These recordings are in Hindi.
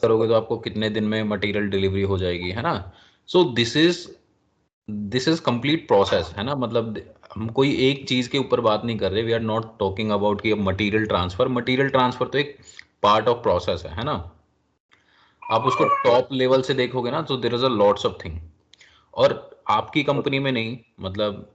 करोगे तो आपको कितने दिन में मटेरियल डिलीवरी हो जाएगी, है ना। सो दिस इज कंप्लीट प्रोसेस, है ना। मतलब हम कोई एक चीज के ऊपर बात नहीं कर रहे, we are not talking about कि मटेरियल ट्रांसफर तो एक पार्ट ऑफ प्रोसेस है ना। आप उसको टॉप लेवल से देखोगे ना तो there is a lots of thing. और आपकी कंपनी में नहीं, मतलब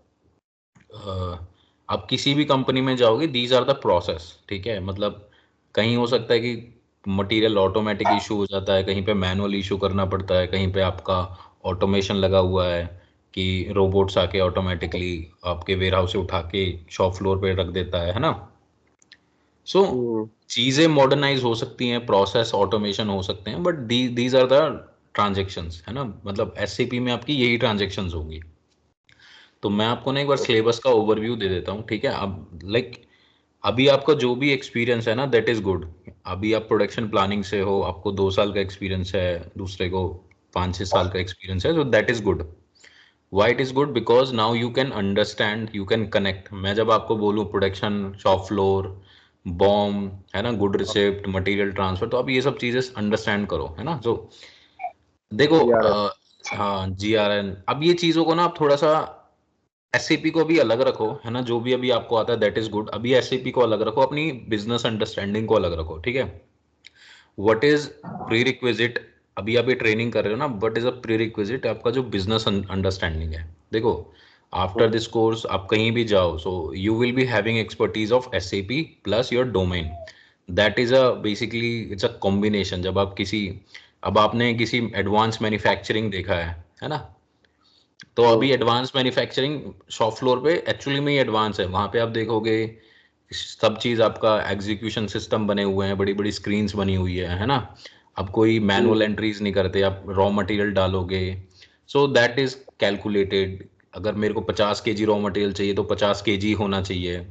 आप किसी भी कंपनी में जाओगे, दीज आर द प्रोसेस, ठीक है। मतलब कहीं हो सकता है कि मटेरियल ऑटोमेटिक इशू हो जाता है, कहीं पे मैनुअल इशू करना पड़ता है, कहीं पे आपका ऑटोमेशन लगा हुआ है कि रोबोट्स आके ऑटोमेटिकली आपके वेयर हाउस से उठा के शॉप फ्लोर पे रख देता है ना। सो चीज़ें मॉडर्नाइज हो सकती हैं, प्रोसेस ऑटोमेशन हो सकते हैं, but these are the transactions, है ना। मतलब एसएपी में आपकी यही ट्रांजेक्शन्स होंगी। तो मैं आपको ना एक बार सिलेबस का ओवरव्यू दे देता हूँ, ठीक है। अब अभी आपका जो भी एक्सपीरियंस है ना, दैट इज गुड। अभी आप प्रोडक्शन प्लानिंग से हो, आपको 2 साल का एक्सपीरियंस है, दूसरे को 5-6 साल का एक्सपीरियंस है, तो that is good. Why it is good? Because now you can understand, you can connect. मैं जब आपको बोलूँ प्रोडक्शन, शॉप फ्लोर, बॉम, है ना, गुड रिसिप्ट, मटेरियल ट्रांसफर, तो आप ये सब चीजें अंडरस्टैंड करो, है ना। तो देखो हाँ, GRN, अब ये चीजों को ना आप थोड़ा सा एसएपी को भी अलग रखो, है ना। जो भी अभी आपको आता है दैट इज गुड। अभी एसएपी को अलग रखो, अपनी बिजनेस अंडरस्टैंडिंग को अलग रखो, ठीक है। What is pre requisite? अभी आप ये ट्रेनिंग कर रहे हो ना, what is a pre requisite? आपका जो बिजनेस अंडरस्टैंडिंग है। देखो, आफ्टर दिस कोर्स आप कहीं भी जाओ, so you will be having expertise of SAP plus your domain. That is a basically it's a combination. जब आप किसी, अब आपने किसी एडवांस मैन्युफैक्चरिंग देखा है ना। तो अभी एडवांस मैन्युफैक्चरिंग शॉप फ्लोर पे एक्चुअली में ही एडवांस है। वहां पे आप देखोगे सब चीज आपका एग्जीक्यूशन सिस्टम बने हुए हैं, बड़ी बड़ी स्क्रीन्स बनी हुई है ना। अब कोई मैनुअल एंट्रीज नहीं करते, आप रॉ मटेरियल डालोगे, सो दैट इज कैलकुलेटेड। अगर मेरे को 50 kg रॉ मटेरियल चाहिए तो 50 kg होना चाहिए।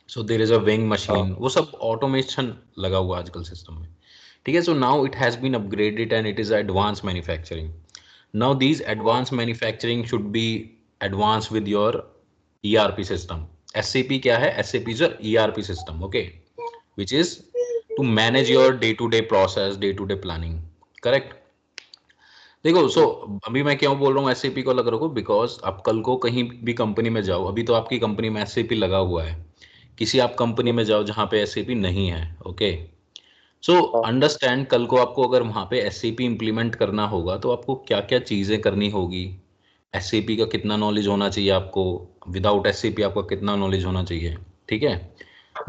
So there is a weighing machine, वो सब ऑटोमेशन लगा हुआ आजकल सिस्टम में, ठीक है। So now it has been upgraded and it is advance manufacturing. Now these advanced manufacturing should be advanced with your ERP system. SAP क्या है? SAP is a ERP system, okay, which is to manage your day-to-day process, day-to-day planning. Correct? देखो, अभी मैं क्यों बोल रहा हूँ एसएपी को अलग रखो, बिकॉज आप कल को कहीं भी कंपनी में जाओ, अभी तो आपकी कंपनी में एसएपी लगा हुआ है, किसी आप कंपनी में जाओ जहाँ पे एसएपी नहीं है, ओके। सो अंडरस्टैंड, कल को आपको अगर वहां पे एसएपी इंप्लीमेंट करना होगा तो आपको क्या क्या चीजें करनी होगी, एसएपी का कितना नॉलेज होना चाहिए आपको, विदाउट एसएपी आपका कितना नॉलेज होना चाहिए, ठीक है।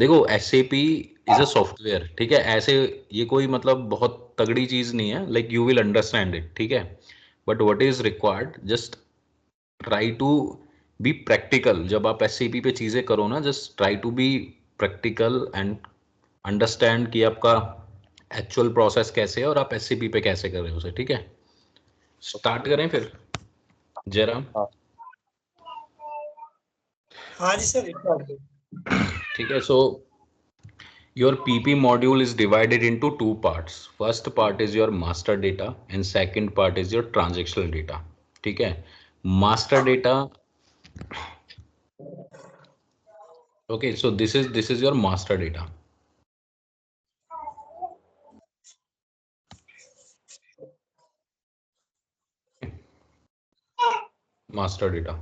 देखो, एसएपी इज अ सॉफ्टवेयर, ठीक है। ऐसे ये कोई मतलब बहुत तगड़ी चीज नहीं है, like you will understand it, ठीक है। But what is required, just try to be practical. जब आप एसएपी पे चीजें करो ना, just try to be practical and understand कि आपका एक्चुअल प्रोसेस कैसे है और आप एससीपी पे कैसे कर रहे हो उसे, ठीक है। स्टार्ट करें फिर, जयराम। हाँ जी सर, ठीक है। सो your PP module is divided into two parts. First part is your master data and second part is your transactional data, ठीक है। master data, okay, so this is your master data. master data.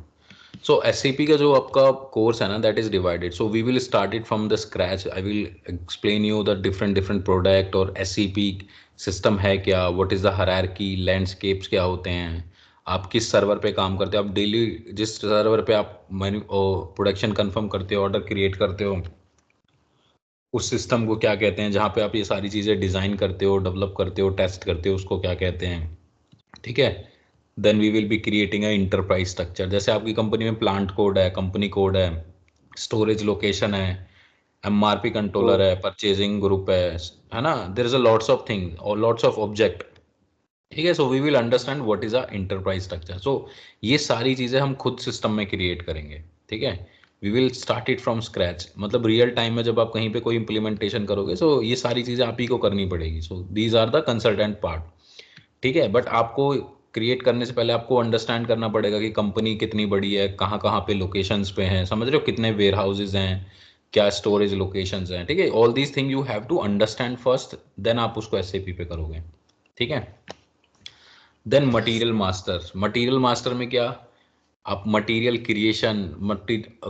So SAP का जो आपका कोर्स है ना, that is divided. So we will start it from the scratch. I will explain you the different product और SAP सिस्टम है क्या, what is the hierarchy, landscapes क्या होते हैं, आप किस सर्वर पे काम करते हो, आप डेली जिस सर्वर पे आप प्रोडक्शन कंफर्म करते हो, ऑर्डर क्रिएट करते हो, उस सिस्टम को क्या कहते हैं, जहाँ पे आप ये सारी चीज़ें डिज़ाइन करते हो, डेवलप करते हो, टेस्ट करते हो, उसको क्या कहते हैं, ठीक है। Then we will be creating a enterprise structure. जैसे आपकी कंपनी में प्लांट कोड है, कंपनी कोड है, स्टोरेज लोकेशन है, MRP कंट्रोलर है, परचेजिंग ग्रुप है ना, there is a lots of thing और लॉट्स ऑफ ऑब्जेक्ट, ठीक है। So we will understand what is a enterprise structure. So ये सारी चीजें हम खुद सिस्टम में क्रिएट करेंगे, ठीक है। We will start it from scratch, मतलब रियल टाइम में जब आप कहीं पे कोई इंप्लीमेंटेशन करोगे, सो ये सारी चीजें आप ही को करनी पड़ेगी। So these are the consultant part, ठीक है। बट आपको क्रिएट करने से पहले आपको अंडरस्टैंड करना पड़ेगा कि कंपनी कितनी बड़ी है, कहाँ कहाँ पे लोकेशंस पे हैं, समझ रहे हो, कितने वेयर हाउसेज हैं, क्या स्टोरेज लोकेशंस हैं, ठीक है। All these thing you have to understand first, then आप उसको एसएपी पे करोगे। ठीक है। Then material master, material master में क्या, आप मटेरियल क्रिएशन,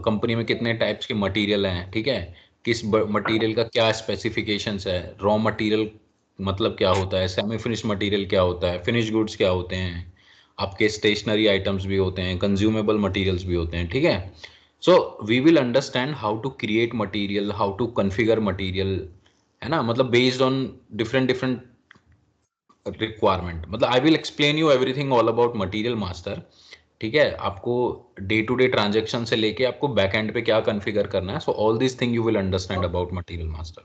कंपनी में कितने टाइप्स के मटेरियल हैं, ठीक है, किस मटेरियल का क्या स्पेसिफिकेशंस है, रॉ मटेरियल मतलब क्या होता है, सेमी फिनिश मटेरियल क्या होता है, फिनिश गुड्स क्या होते हैं, आपके स्टेशनरी आइटम्स भी होते हैं, कंज्यूमेबल मटेरियल्स भी होते हैं, ठीक है। So we will understand how to create material, how to configure material, है ना, मतलब based on different different requirement. मतलब I will explain you everything all about material master, ठीक है। आपको डे टू डे ट्रांजेक्शन से लेके आपको बैक एंड पे क्या कॉन्फ़िगर करना है, so all this thing you will understand about material master,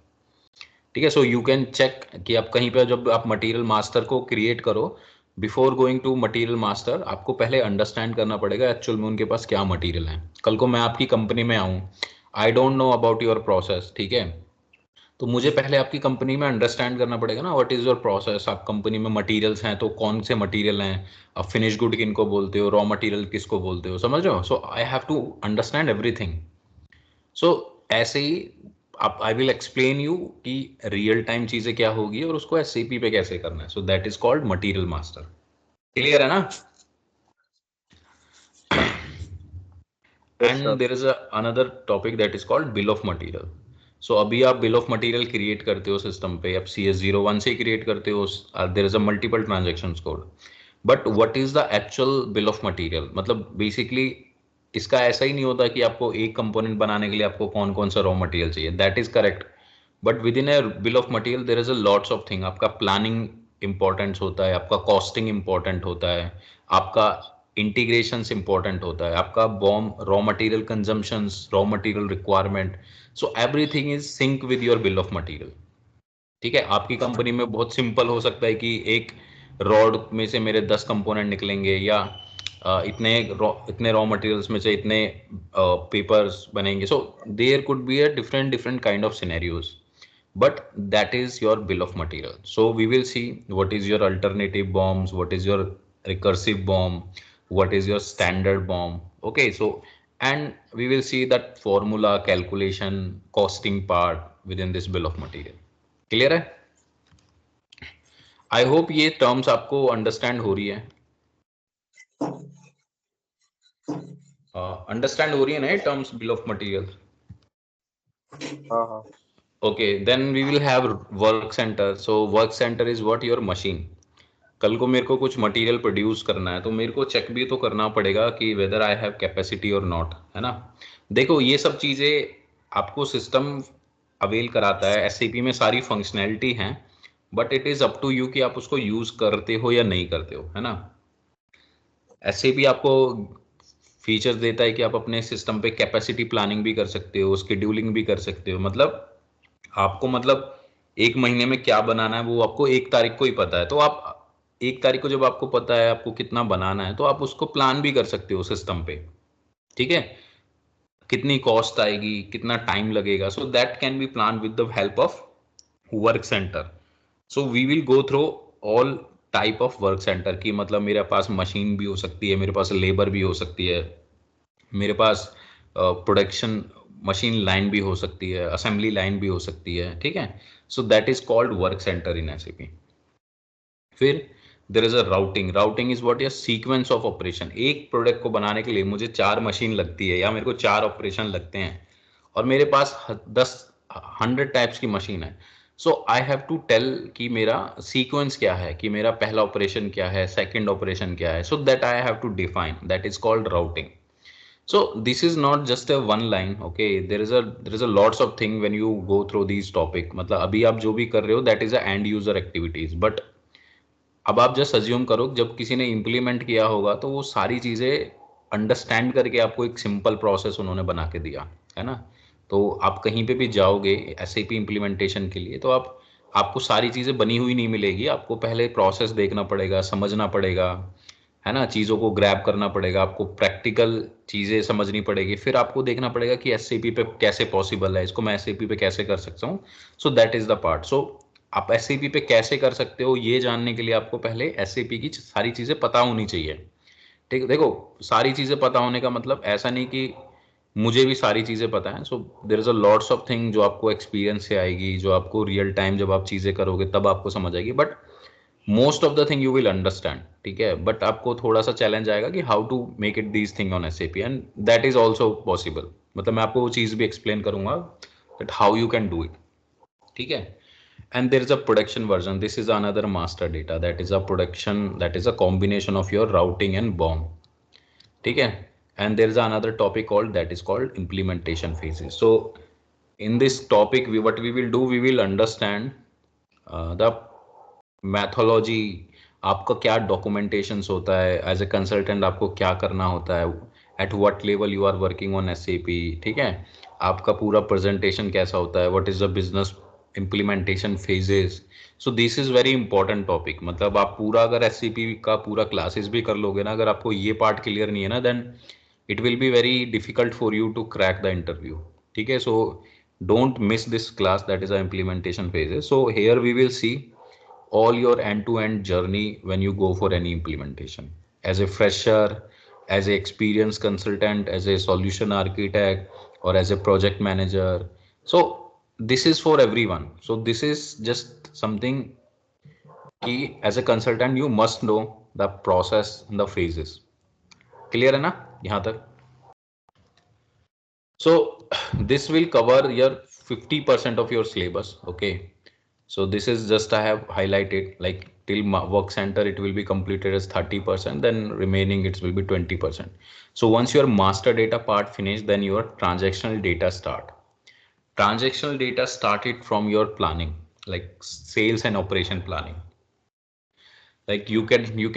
ठीक है। सो यू कैन चेक कि आप कहीं पे जब आप मटेरियल मास्टर को क्रिएट करो, before going to material master आपको पहले अंडरस्टैंड करना पड़ेगा एक्चुअल में उनके पास क्या मटेरियल है। कल को मैं आपकी कंपनी में आऊँ, I don't know about your process, ठीक है, तो मुझे पहले आपकी कंपनी में अंडरस्टैंड करना पड़ेगा ना, व्हाट इज योर प्रोसेस। आप कंपनी में मटेरियल्स हैं तो कौन से मटेरियल हैं, आप फिनिश गुड किनको बोलते हो, रॉ मटेरियल किसको बोलते हो, समझ रहे हो। So I have to understand everything. So ऐसे ही आप, आई विल एक्सप्लेन यू कि रियल टाइम चीजें क्या होगी और उसको एसएपी पे कैसे करना है। So that is called material master. Clear है ना। Yes, sir. And there is another topic that is called bill of material. So अभी आप बिल ऑफ मटेरियल क्रिएट करते हो सिस्टम पे, आप CS01 से क्रिएट करते हो, there is a multiple transaction code, but what is the actual bill of material. मतलब बेसिकली इसका ऐसा ही नहीं होता कि आपको एक कंपोनेंट बनाने के लिए आपको कौन कौन सा रॉ मटेरियल चाहिए, that is correct, but with in a bill of material there is a lots of thing. आपका प्लानिंग इंपॉर्टेंट होता है, आपका कॉस्टिंग इंपॉर्टेंट होता है, आपका इंटीग्रेशंस इंपॉर्टेंट होता है, आपका BOM raw material consumptions, raw material requirement, so everything is sync with your bill of material, ठीक है। आपकी कंपनी में बहुत सिंपल हो सकता है कि एक रॉड में से मेरे 10 कंपोनेंट निकलेंगे, या इतने रॉ मटेरियल्स में से इतने पेपर्स बनेंगे। So there could be a different different kind of scenarios, but that is your bill of material. So we will see what is your alternative bombs, what is your recursive bomb, what is your standard bomb, okay. So and we will see that formula, calculation, costing part within this bill of material. Clear है। आई होप ये टर्म्स आपको अंडरस्टैंड हो रही है, अंडरस्टैंड हो रही है ना ये टर्म्स बिल ऑफ मटेरियल। हाँ हाँ. Okay, then we will have work center. So work center is what, your machine। कल को मेरे को कुछ मटेरियल प्रोड्यूस करना है तो मेरे को चेक भी तो करना पड़ेगा कि वेदर आई हैव कैपेसिटी और नॉट, है ना। देखो ये सब चीज़ें आपको सिस्टम अवेल कराता है, एसएपी में सारी फंक्शनैलिटी हैं, but it is up to you कि आप उसको यूज़ करते हो या नहीं करते हो, है ना। एसएपी आपको फीचर्स देता है कि आप अपने सिस्टम पे कैपेसिटी प्लानिंग भी कर सकते हो, शेड्यूलिंग भी कर सकते हो। मतलब आपको, मतलब एक महीने में क्या बनाना है वो आपको 1 तारीख को ही पता है, तो आप 1 तारीख को जब आपको पता है आपको कितना बनाना है तो आप उसको प्लान भी कर सकते हो सिस्टम पे, ठीक है। कितनी कॉस्ट आएगी, कितना टाइम लगेगा, so that can be plan with the help of work center. So we will go through all type of work center की, मतलब मेरे पास मशीन भी हो सकती है, मेरे पास लेबर भी हो सकती है, मेरे पास प्रोडक्शन मशीन लाइन भी हो सकती है, असेंबली लाइन भी हो सकती है, ठीक है। So that is called work center in SAP. फिर देर इज अ राउटिंग। राउटिंग इज व्हाट, या सीक्वेंस ऑफ ऑपरेशन। एक प्रोडक्ट को बनाने के लिए मुझे 4 मशीन लगती है या मेरे को 4 ऑपरेशन लगते हैं, और मेरे पास 100 टाइप्स की मशीन है। सो आई हैव टू टेल कि मेरा सीक्वेंस क्या है, कि मेरा पहला ऑपरेशन क्या है, सेकंड ऑपरेशन क्या है, so that I have to define, that is called routing. So this is not just a one line, okay, there is a lots of thing when you go through these topic। मतलब अभी आप जो भी कर रहे हो that is a end user activities, but अब आप जस्ट अज्यूम करो जब किसी ने इम्प्लीमेंट किया होगा तो वो सारी चीज़ें अंडरस्टैंड करके आपको एक सिंपल प्रोसेस उन्होंने बना के दिया, है ना। तो आप कहीं पे भी जाओगे एसएपी इम्प्लीमेंटेशन के लिए तो आप, आपको सारी चीज़ें बनी हुई नहीं मिलेगी, आपको पहले प्रोसेस देखना पड़ेगा, समझना पड़ेगा, है ना, चीज़ों को ग्रैब करना पड़ेगा, आपको प्रैक्टिकल चीज़ें समझनी पड़ेगी, फिर आपको देखना पड़ेगा कि एसएपी पे कैसे पॉसिबल है, इसको मैं एसएपी पे कैसे कर सकता हूँ। So that is the part. So आप एसएपी पे कैसे कर सकते हो ये जानने के लिए आपको पहले एसएपी की सारी चीज़ें पता होनी चाहिए, ठीक है। देखो सारी चीज़ें पता होने का मतलब ऐसा नहीं कि मुझे भी सारी चीज़ें पता है। So there is a lots of thing जो आपको एक्सपीरियंस से आएगी, जो आपको रियल टाइम जब आप चीज़ें करोगे तब आपको समझ आएगी, but most of the thing you will understand, ठीक है, बट आपको थोड़ा सा चैलेंज आएगा कि how to make it these thing on SAP, and that is also possible. मतलब मैं आपको वो चीज़ भी एक्सप्लेन करूंगा that how you can do it, ठीक है। And there is a production version. This is another master data, that is a production, that is a combination of your routing and BOM, ठीक है। And there is another topic called, that is called implementation phases. So in this topic what we will do, we will understand the methodology, आपका क्या डॉक्यूमेंटेशंस होता है एज ए कंसल्टेंट, आपको क्या करना होता है, at what level you are working on SAP, ठीक है। आपका पूरा प्रेजेंटेशन कैसा होता है, what is the business implementation phases. So this is very important topic. मतलब आप पूरा अगर SAP का पूरा क्लासेस भी कर लोगे ना, अगर आपको ये पार्ट क्लियर नहीं है ना, then it will be very difficult for you to crack the interview, ठीक है। So don't miss this class, that is a implementation phases. So here we will see all your end-to-end journey when you go for any implementation, as a fresher, as a experienced consultant, as a solution architect, or as a project manager. So this is for everyone. So this is just something कि as a consultant you must know the process and the phases. Clear है ना यहाँ तक? So this will cover your 50% of your syllabus, okay. So this is just I have highlighted, like till work center it will be completed as 30%, then remaining it will be 20%. So once your master data part finished, then your transactional data start. Transactional data started from your planning, like sales and operation planning. Like you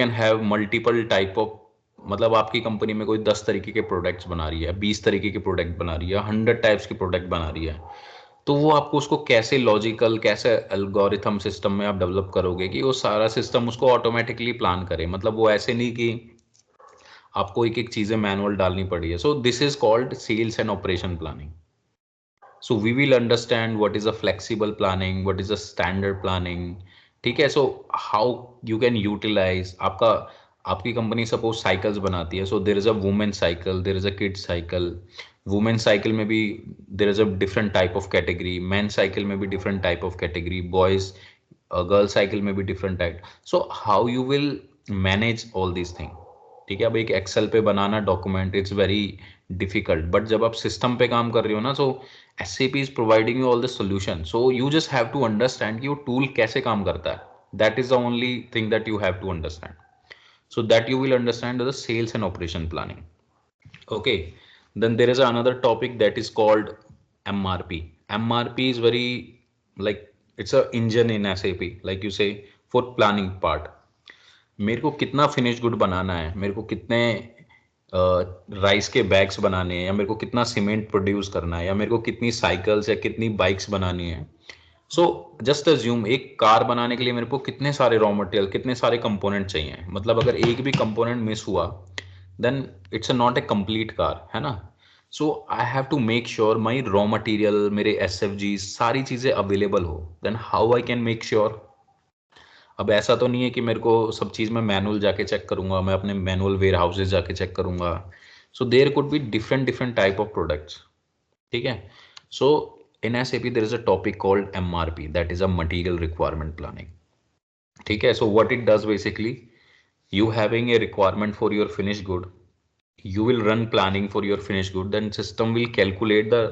can have multiple type of, मतलब आपकी कंपनी में कोई 10 तरीके के प्रोडक्ट्स बना रही है, 20 तरीके के प्रोडक्ट बना रही है, 100 टाइप्स की प्रोडक्ट बना रही है, तो वो आपको उसको कैसे लॉजिकल, कैसे एल्गोरिथम सिस्टम में आप डेवलप करोगे कि वो सारा सिस्टम उसको ऑटोमेटिकली प्लान करे। मतलब वो ऐसे नहीं कि आपको एक एक चीजें मैनुअल डालनी पड़ी है। So this is called sales and operation planning. So we will understand what is a flexible planning, what is a standard planning, ठीक है। So how you can utilize आपका, आपकी कंपनी सपोज साइकिल्स बनाती है, so there is a women cycle, there is a kid cycle. Women cycle में भी there is a different type of category, man cycle में भी different type of category, boys girl cycle में भी different type. So how you will manage all this thing, ठीक है। अब एक एक्सेल पे बनाना document it's very difficult, but जब आप सिस्टम पे काम कर रहे हो ना, सो SAP is providing you all the solution. So you just have to understand कि वो tool कैसे काम करता है. That is the only thing that you have to understand. So that you will understand the sales and operation planning. Okay. Then there is another topic that is called MRP. MRP is very, like, it's a engine in SAP. Like you say, for planning part. मेरे को कितना फिनिश गुड बनाना है, मेरे को कितने राइस के बैग्स बनाने हैं, या मेरे को कितना सीमेंट प्रोड्यूस करना है, या मेरे को कितनी साइकिल्स या कितनी बाइक्स बनानी है। सो जस्ट अज्यूम एक कार बनाने के लिए मेरे को कितने सारे रॉ मटेरियल, कितने सारे कंपोनेंट चाहिए। मतलब अगर एक भी कंपोनेंट मिस हुआ, then it's not a complete car, है ना। So I have to make sure my raw material, मेरे SFG सारी चीज़ें अवेलेबल हो। Then how I can make sure. अब ऐसा तो नहीं है कि मेरे को सब चीज़ में मैनुअल जाके चेक करूंगा, मैं अपने मैनुअल वेयर हाउसेज जाके चेक करूंगा। So there could be different different type of products, ठीक है। So in SAP there is a topic called MRP, that is a material requirement planning, ठीक है। So what it does basically, you having a requirement for your finished good, you will run planning for your finished good, then system will calculate the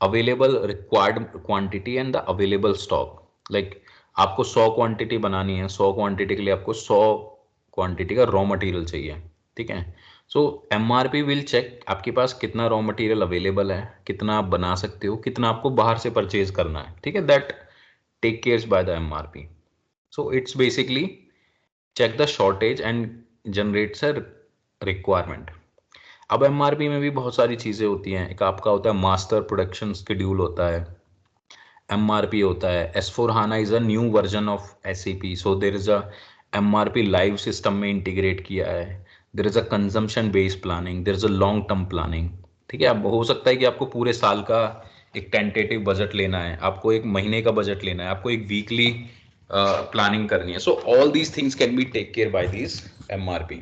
available required quantity and the available stock. Like आपको 100 क्वांटिटी बनानी है, 100 क्वांटिटी के लिए आपको 100 क्वांटिटी का रॉ मटेरियल चाहिए, ठीक है। सो MRP विल चेक आपके पास कितना रॉ मटेरियल अवेलेबल है, कितना आप बना सकते हो, कितना आपको बाहर से परचेज करना है, ठीक है। That take cares by the MRP. So it's basically check the shortage and generates a requirement. अब MRP में भी बहुत सारी चीज़ें होती हैं। एक आपका होता है मास्टर प्रोडक्शन शेड्यूल होता है, MRP होता है। S/4HANA is a new version of SAP, so there is a MRP live system में इंटीग्रेट किया है। There is a consumption based planning, there is a long term planning, ठीक है। अब हो सकता है कि आपको पूरे साल का एक टेंटेटिव बजट लेना है, आपको एक महीने का बजट लेना है, आपको एक वीकली प्लानिंग करनी है। So all these things can be take care by this MRP.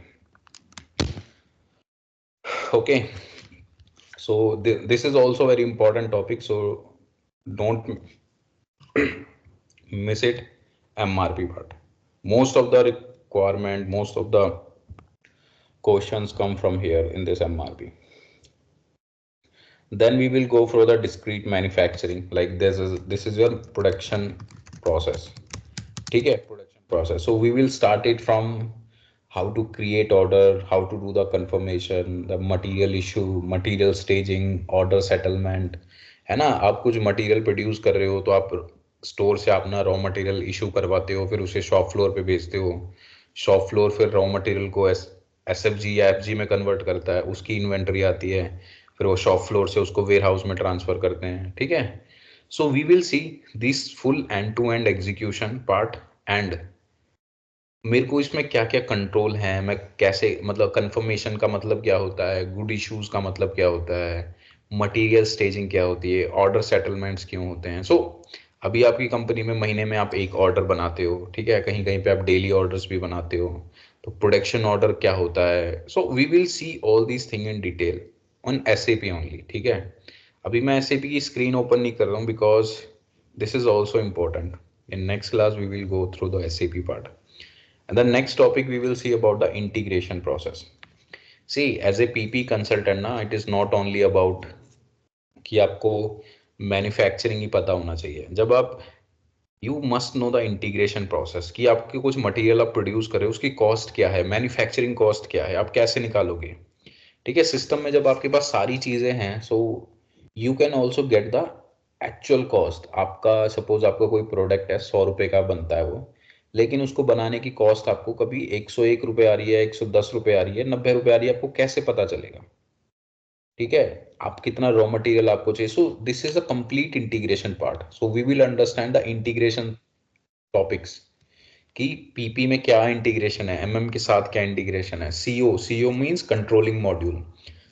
Okay, so this is also very important topic, so don't miss it, MRP part. Most of the requirement, most of the questions come from here in this MRP. Then we will go for the discrete manufacturing. Like this is your production process. Okay, production process. So we will start it from how to create order, how to do the confirmation, the material issue, material staging, order settlement. है ना, आप कुछ मटेरियल प्रोड्यूस कर रहे हो तो आप स्टोर से अपना रॉ मटेरियल इशू करवाते हो, फिर उसे शॉप फ्लोर पे भेजते हो, शॉप फ्लोर फिर रॉ मटेरियल को एसएफजी या एफजी में कन्वर्ट करता है, उसकी इन्वेंटरी आती है, फिर वो शॉप फ्लोर से उसको वेयर हाउस में ट्रांसफर करते हैं. ठीक है. So we will see this full end to end execution part. And मेरे को इसमें क्या क्या कंट्रोल है, मैं कैसे, मतलब कंफर्मेशन का मतलब क्या होता है, गुड इश्यूज का मतलब क्या होता है, मटेरियल स्टेजिंग क्या होती है, ऑर्डर सेटलमेंट्स क्यों होते हैं. सो अभी आपकी कंपनी में महीने में आप एक ऑर्डर बनाते हो, ठीक है, कहीं कहीं पे आप डेली ऑर्डर्स भी बनाते हो, तो प्रोडक्शन ऑर्डर क्या होता है. So we will see all these thing in detail on SAP only. ठीक है. अभी मैं एसएपी की स्क्रीन ओपन नहीं कर रहा हूँ because this is also important. In next class we will go through the SAP part. And the next topic we will see about the integration process. See, as a PP consultant ना, it is not only about कि आपको मैन्युफैक्चरिंग ही पता होना चाहिए. जब आप you must know the integration process कि आपके कुछ मटेरियल आप प्रोड्यूस करें, उसकी कॉस्ट क्या है, मैन्युफैक्चरिंग कॉस्ट क्या है, आप कैसे निकालोगे. ठीक है. सिस्टम में जब आपके पास सारी चीजें हैं, so you can also get the actual cost. आपका सपोज आपका कोई प्रोडक्ट है, 100 रुपए का बनता है वो, लेकिन उसको बनाने की कॉस्ट आपको कभी 101 रुपए आ रही है, 110 रुपए आ रही है, 90 रुपए आ रही है, आपको कैसे पता चलेगा. ठीक है. आप कितना रॉ मटेरियल आपको चाहिए. So this is a complete integration part. So we will understand the integration topics कि पीपी में क्या इंटीग्रेशन है, एमएम के साथ क्या इंटीग्रेशन है, CO, CO means controlling module.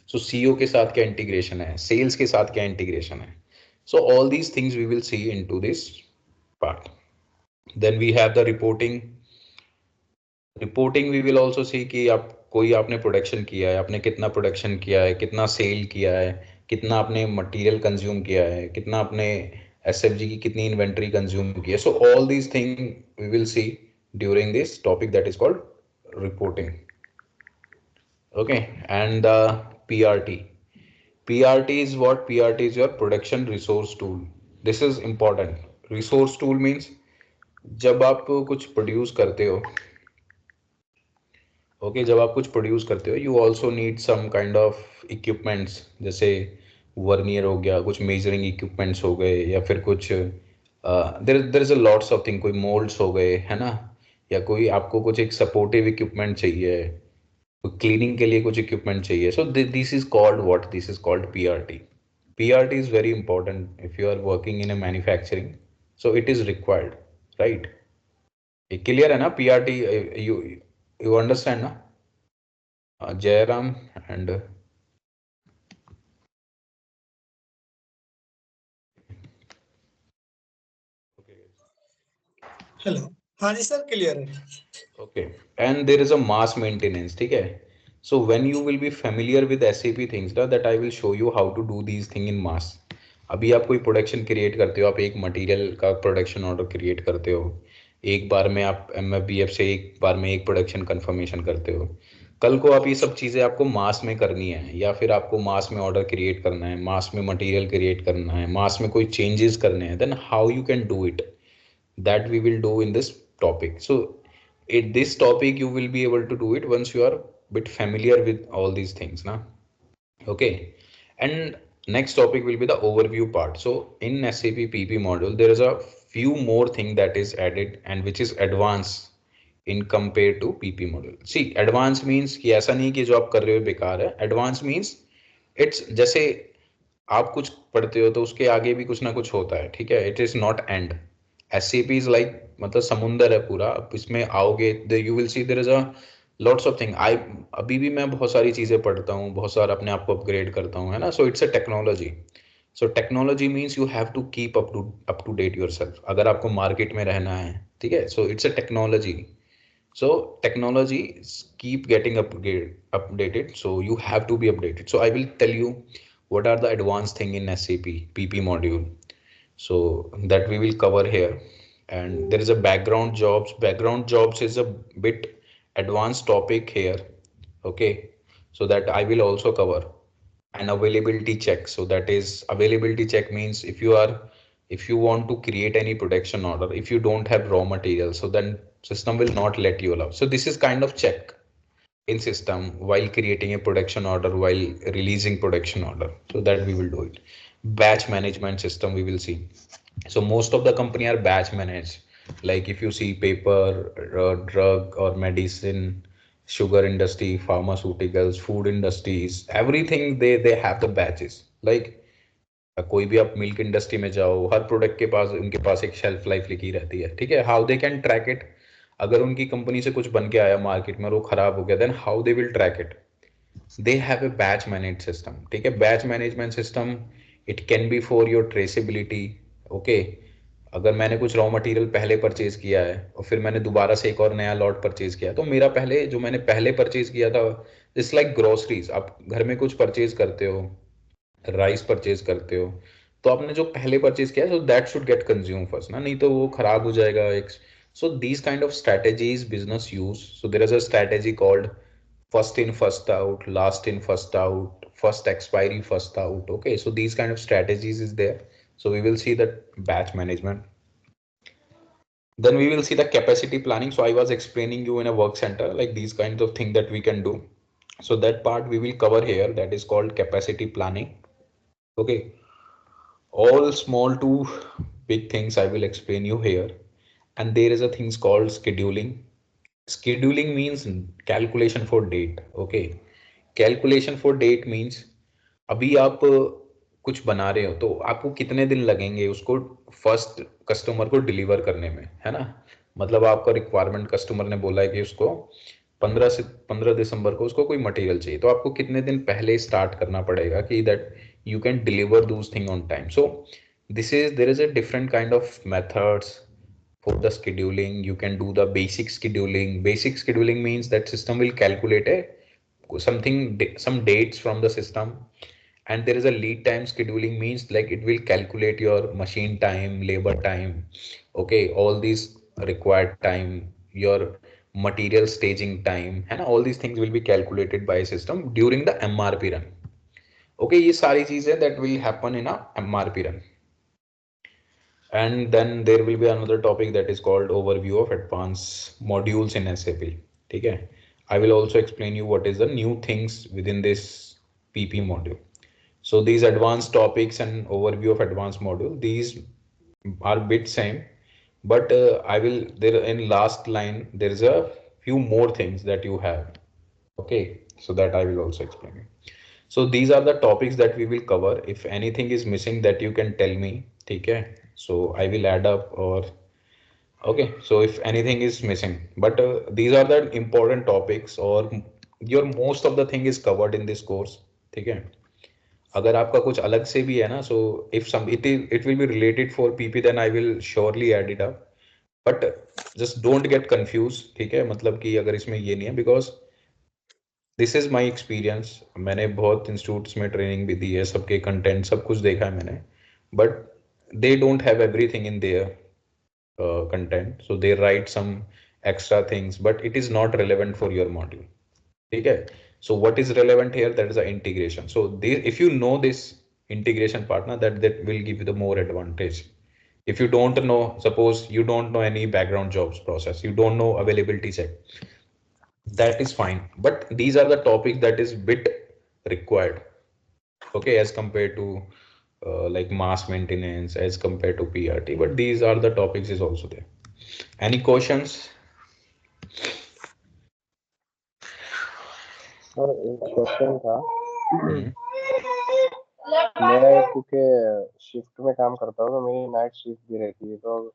So CO के साथ क्या इंटीग्रेशन है, सेल्स के साथ क्या इंटीग्रेशन है. So all these things we will see into this part. Then we have the reporting. Reporting we will also see कि आप कोई आपने प्रोडक्शन किया है, आपने कितना प्रोडक्शन किया है, कितना सेल किया है, कितना आपने मटेरियल कंज्यूम किया है, कितना आपने एसएफजी की कितनी इन्वेंटरी कंज्यूम की है. So all these thing we will see during this topic that is called reporting. Okay. And PRT. PRT is what? PRT is your production resource tool. This is important. Resource tool means जब आप कुछ प्रोड्यूस करते हो, ओके, जब आप कुछ प्रोड्यूस करते हो, you also need some kind of equipments, जैसे वर्नियर हो गया, कुछ मेजरिंग इक्विपमेंट्स हो गए, या फिर कुछ there is a lots of thing, कोई मोल्ड्स हो गए, है ना, या कोई आपको कुछ एक सपोर्टिव इक्विपमेंट चाहिए, क्लीनिंग के लिए कुछ इक्विपमेंट चाहिए. So this is called what? This is called PRT. PRT is very important if you are working in a manufacturing. So it is required, right. Clear है ना पीआरटी? यू यू अंडरस्टैंड ना? Jairam and hello. हाँ जी सर, क्लियर है. okay, and there is a mass maintenance. ठीक है. So when you will be familiar with SAP things ना, that I will show you how to do these thing in mass. अभी आप कोई प्रोडक्शन क्रिएट करते हो, आप एक मटेरियल का प्रोडक्शन ऑर्डर क्रिएट करते हो, एक बार में आप MFBF से एक बार में एक प्रोडक्शन कंफर्मेशन करते हो. कल को आप ये सब चीज़ें आपको मास में करनी है, या फिर आपको मास में ऑर्डर क्रिएट करना है, मास में मटेरियल क्रिएट करना है, मास में कोई चेंजेस करने हैं, then how you can do it, that we will do in this topic. So in this topic you will be able to do it once you are bit familiar with all these things na. Okay. And next topic will be the overview part. So in SAP PP module there is a few more thing that is added and which is advanced in compared to PP module. See, advanced means कि ऐसा नहीं कि जो आप कर रहे हो बेकार है. Advanced means it's जैसे आप कुछ पढ़ते हो तो उसके आगे भी कुछ ना कुछ होता है. ठीक है. It is not end. SAP is like मतलब समुंदर है पूरा. आप इसमें आओगे you will see there is a lots of thing. अभी भी मैं बहुत सारी चीजें पढ़ता हूँ, बहुत सारा अपने आप को अपग्रेड करता हूँ, है ना. So it's a technology. So technology means you have to keep up to date yourself. अगर आपको मार्केट में रहना है, ठीक है. So it's a technology. So technology keep getting updated. So you have to be updated. So I will tell you what are the advanced thing in SAP PP module. So that we will cover here. and there is a background jobs. Background jobs is a bit advanced topic here. Okay, so that I will also cover. An availability check. So that is availability check means if you want to create any production order, if you don't have raw materials, so then system will not let you allow. So this is kind of check in system while creating a production order, while releasing production order. So that we will do it. Batch management system we will see. So most of the company are batch managed. Like if you see paper, drug or medicine, sugar industry, pharmaceuticals, food industries, everything they have the batches. Like कोई भी आप मिल्क इंडस्ट्री में जाओ, हर प्रोडक्ट के पास उनके पास एक शेल्फ लाइफ लिखी रहती है, ठीक है. How they can track it? अगर उनकी कंपनी से कुछ बन के आया मार्केट में और वो खराब हो गया, then how they will track it? They have a batch manage system, ठीक है. Batch management system, it can be for your traceability. Okay, अगर मैंने कुछ रॉ मटेरियल पहले परचेज किया है और फिर मैंने दोबारा से एक और नया लॉट परचेज किया, तो मेरा पहले जो मैंने पहले परचेज किया था, इट्स लाइक ग्रोसरीज. आप घर में कुछ परचेज करते हो, राइस परचेज करते हो, तो आपने जो पहले परचेज किया, so that should get consume first ना, नहीं तो वो खराब हो जाएगा. एक so these kind of strategies business use. So there is a strategy called first in first out, last in first out, first expiry first out. Okay, so these kind of strategies is there. So we will see that batch management. Then we will see the capacity planning. So I was explaining you in a work center like these kinds of things that we can do. So that part we will cover here, that is called capacity planning. Okay, all small to big things I will explain you here. And there is a things called scheduling. Scheduling means calculation for date. Okay, calculation for that means अभी आप कुछ बना रहे हो तो आपको कितने दिन लगेंगे उसको फर्स्ट कस्टमर को डिलीवर करने में, है ना. मतलब आपका रिक्वायरमेंट, कस्टमर ने बोला है कि उसको 15 दिसंबर को उसको कोई मटेरियल चाहिए, तो आपको कितने दिन पहले स्टार्ट करना पड़ेगा कि that you can deliver those thing on time. So this is there is a different kind of methods for the scheduling. You can do the basic scheduling. Basic scheduling means that system will calculate a something, some dates from the system. And there is a lead time scheduling means like it will calculate your machine time, labor time, okay, all these required time, your material staging time, and all these things will be calculated by a system during the MRP run. Okay, ये सारी चीजें that will happen in a MRP run. And then there will be another topic that is called overview of advanced modules in SAP. ठीक है, I will also explain you what is the new things within this PP module. So these advanced topics and overview of advanced module, these are bit same, but I will there in last line there is a few more things that you have. Okay, so that I will also explain you. So these are the topics that we will cover. If anything is missing that you can tell me, okay, so I will add up or okay, so if anything is missing, but these are the important topics or your most of the thing is covered in this course. ठीक है, अगर आपका कुछ अलग से भी है ना, so if some it will be related for PP, then I will surely add it up, but just don't get confused. ठीक है, मतलब कि अगर इसमें ये नहीं है, because this is my experience. मैंने बहुत इंस्टीट्यूट्स में ट्रेनिंग भी दी है, सबके कंटेंट सब कुछ देखा है मैंने, but they don't have everything in their content, so they write some extra things, but it is not relevant for your module. ठीक है, so what is relevant here, that is a integration. So if you know this integration partner, that will give you the more advantage. If you don't know, suppose you don't know any background jobs process, you don't know availability check, that is fine, but these are the topics that is bit required, okay, as compared to like mass maintenance, as compared to PRT, but these are the topics is also there. Any questions? Sir एक क्वेश्चन था। हम्म, मैं क्योंकि शिफ्ट में काम करता हूँ तो मेरी नाइट शिफ्ट भी रहती है, तो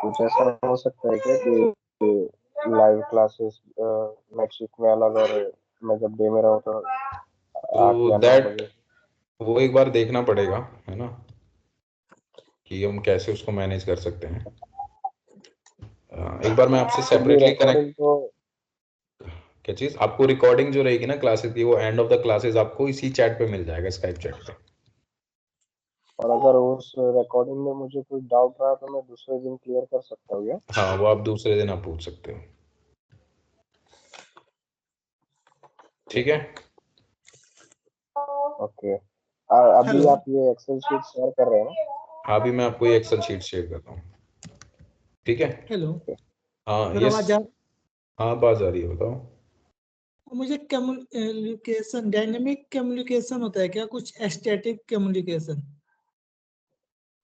कुछ ऐसा हो सकता है क्या कि लाइव क्लासेस नाइट शिफ्ट में अलग और मैं जब डे में रहूँ तो 8 तो या 9 दैट बजे? वो एक बार देखना पड़ेगा, है ना, कि हम कैसे उसको मैनेज कर सकते हैं. एक बार मैं आपसे क्योंकि सेपरेटली रिकॉर्डिंग कनेक्ट, तो क्या चीज, आपको रिकॉर्डिंग जो रहेगी ना क्लासेस की, वो एंड ऑफ द क्लासेस आपको इसी चैट पे मिल जाएगा, स्काइप चैट पे. और अगर उस रिकॉर्डिंग में मुझे कोई डाउट रहा तो मैं दूसरे दिन क्लियर कर सकता हूँ क्या? हाँ, वो आप दूसरे दिन आप पूछ सकते हो। ठीक है। ओके। अभी हेलो आप ये एक्सेल शीट शेयर कर रहे हैं ना? अभी मैं आपको ये एक्सेल शीट शेयर करता हूँ। ठीक है। हेलो हाँ, सर, यस। आवाज आ हाँ, बात आ रही है, बताओ। मुझे कम्युनिकेशन, डायनेमिक कम्युनिकेशन होता है क्या, कुछ स्टैटिक कम्युनिकेशन?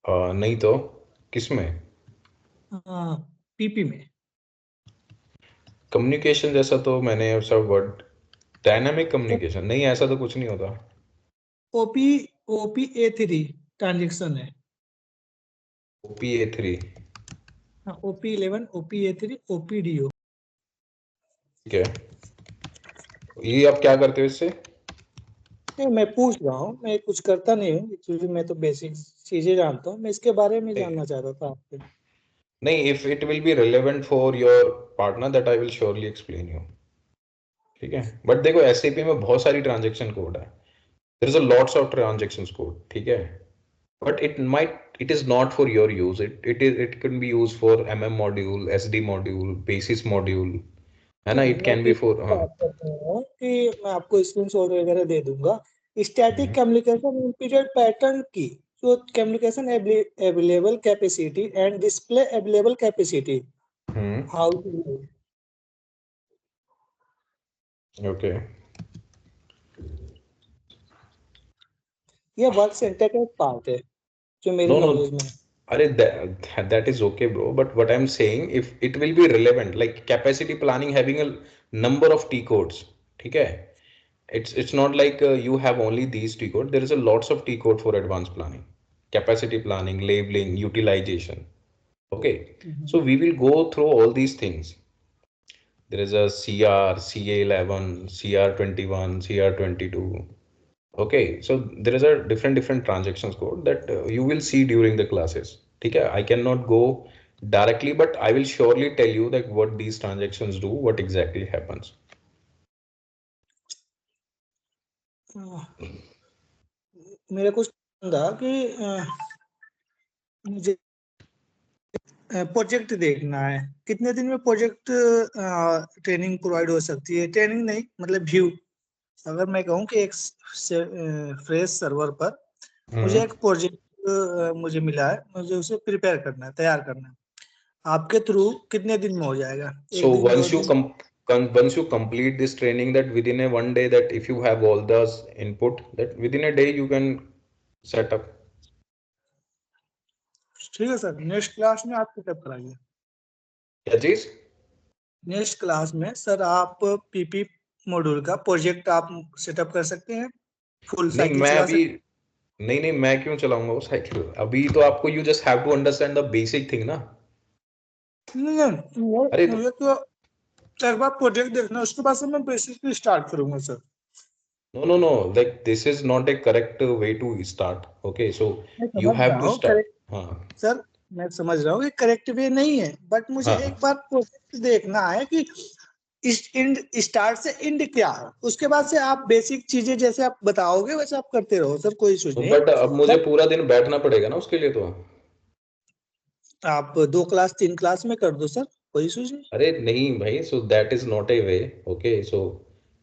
नहीं तो किसमें? हाँ, पीपी में। कम्युनिकेशन जैसा तो मैंने सब वर्ड, डायनामिक कम्युनिकेशन नहीं, ऐसा तो कुछ नहीं होता। ओपी OPA3 ट्रांजेक्शन है। OPA3। हाँ, OP11 OPA3 OPDO। ठीक है, ये आप क्या करते हो इससे? नहीं, मैं पूछ रहा हूँ, मैं कुछ करता नहीं हूँ एक्चुअली, मैं तो बेसिक चीजें जानता हूँ, मैं इसके बारे में जानना चाहता था आपसे। नहीं, if it will be relevant for your partner that I will surely explain you. ठीक है, बट देखो एसएपी में बहुत सारी ट्रांजेक्शन कोड है, there is a lots of transactions code. ठीक है, but it is not for your use. It can be used for module, SD module, basis module, है ना? ठीक है, It मैं can be पीपी for, की हाँ। बात करता हूँ कि मैं आपको स्क्रीनशॉट वगैरह दे दूंगा। Static hmm. Communication period pattern की जो communication available capacity and display available capacity, how to, okay. ये वर्क सेंटर का एक पार्ट है जो मेरी नो नो, नॉलेज में है। अरे that is okay bro, but what I'm saying, if it will be relevant like capacity planning having a number of T codes. ठीक है, it's not like you have only these T code. There is a lots of T code for advanced planning, capacity planning, labeling, utilization. Okay, hmm. so we will go through all these things. There is a CR, CA11, CR21, CR22. Okay, so there is a different transactions code that you will see during the classes. Okay, I cannot go directly, but I will surely tell you that what these transactions do, what exactly happens. मेरे को था कि मुझे प्रोजेक्ट देखना है, कितने दिन में प्रोजेक्ट ट्रेनिंग प्रोवाइड हो सकती है, ट्रेनिंग नहीं मतलब व्यू। अगर मैं कहूँ कि एक फ्रेश सर्वर पर मुझे Hmm. एक प्रोजेक्ट मुझे मिला है, मुझे उसे प्रिपेयर करना है, तैयार करना है, आपके थ्रू कितने दिन में हो जाएगा? एक So दिन, दो दिन? once you complete this training, that within a one day, that if you have all those input, that within a day you can set up. ठीक है सर, नेक्स्ट क्लास में आप पिकअप कराइए। क्या चीज? नेक्स्ट क्लास में सर आप पीपी मॉड्यूल का प्रोजेक्ट आप सेटअप कर सकते हैं, फुल नहीं, साइकिल मैं चला अभी, सकते नहीं नहीं, मैं क्यों चलाऊंगा वो साइकिल? अभी तो आपको, you just have to understand the basic thing ना। हैं। नहीं नहीं, अरे मुझे तो एक बार प्रोजेक्ट देखना है, उसके बाद से मैं बेसिकली स्टार्ट करूंगा sir. no, like this is not a correct way to start. Okay, so मैं you समझ have रहा to हूँ start. करेक्ट हाँ सर, मैं समझ रहा हूँ कि करेक्ट वे नहीं है, बट मुझे एक हाँ, बार प्रोजेक्ट देखना है कि इस इंड स्टार्ट से इंड क्या है, उसके बाद से आप बेसिक चीजें जैसे आप बताओगे वैसे आप करते रहो सर, कोई इशू नहीं। बट अब मुझे बट पूरा दिन बैठना पड़ेगा ना उसके लिए तो। आप 2 क्लास 3 क्लास में कर दो सर, कोई इशू नहीं। अरे नहीं भाई, so that is not a way. Okay, so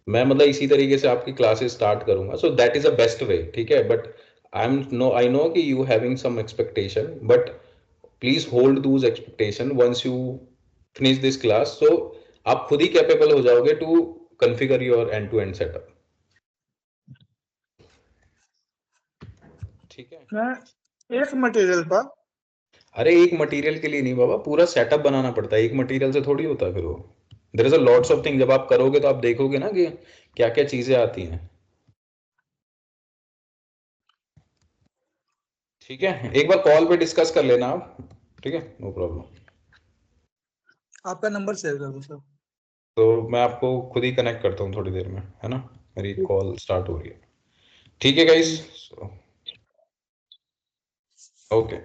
मैं मतलब इसी तरीके से आपकी क्लासेस स्टार्ट करूंगा, so that is a best way. ठीक है, बट आई नो कि you having some expectation, but please hold those expectation once you finish this class, so आप खुद ही कैपेबल हो जाओगे to configure your end to end setup. ठीक है। मैं एक मटेरियल पर अरे एक मटेरियल के लिए नहीं बाबा, पूरा सेटअप बनाना पड़ता है, एक मटेरियल से थोड़ी होता है फिर वो। There is a lots of thing, जब आप करोगे तो आप देखोगे ना कि क्या क्या चीजें आती हैं। ठीक है, एक बार कॉल पे डिस्कस कर लेना आप। ठीक है, नो प्रॉब्लम। आपका नंबर शेयर कर दो सर। तो मैं आपको खुद ही कनेक्ट करता हूँ थोड़ी देर में, है ना? मेरी ठीक कॉल स्टार्ट हो रही है। ठीक है गाइस, ठीक। ओके।